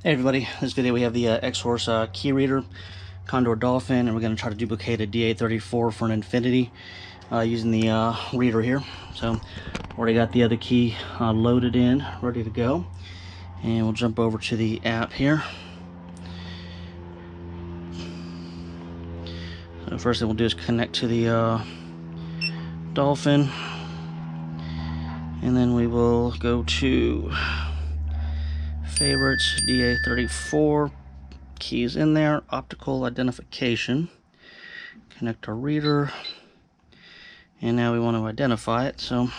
Hey everybody, in this video we have the Xhorse key reader, Condor Dolphin, and we're going to try to duplicate a DA34 for an Infinity using the reader here. So, already got the other key loaded in, ready to go. And we'll jump over to the app here. So first thing we'll do is connect to the Dolphin. And then we will go to favorites, DA34, keys in there, optical identification, connect our reader, and now we want to identify it. So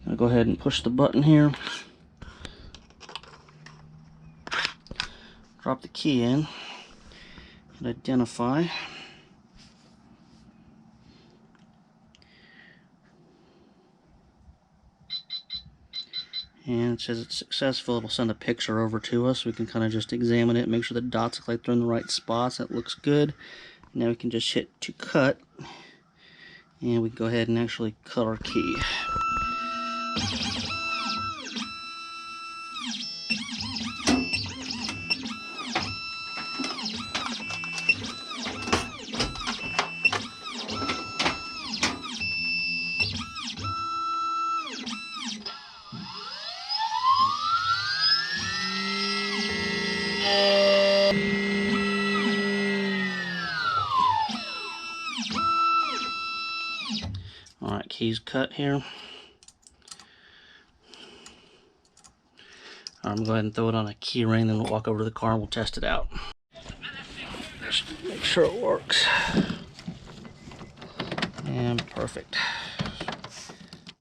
I'll go ahead and push the button here, drop the key in, and identify. And it says it's successful. It'll send a picture over to us. We can kind of just examine it, make sure the dots look like they're in the right spots. That looks good. Now we can just hit to cut, and we can go ahead and actually cut our key. Alright, keys cut here. I'm going to go ahead and throw it on a key ring, then we'll walk over to the car and we'll test it out. Just make sure it works. And perfect.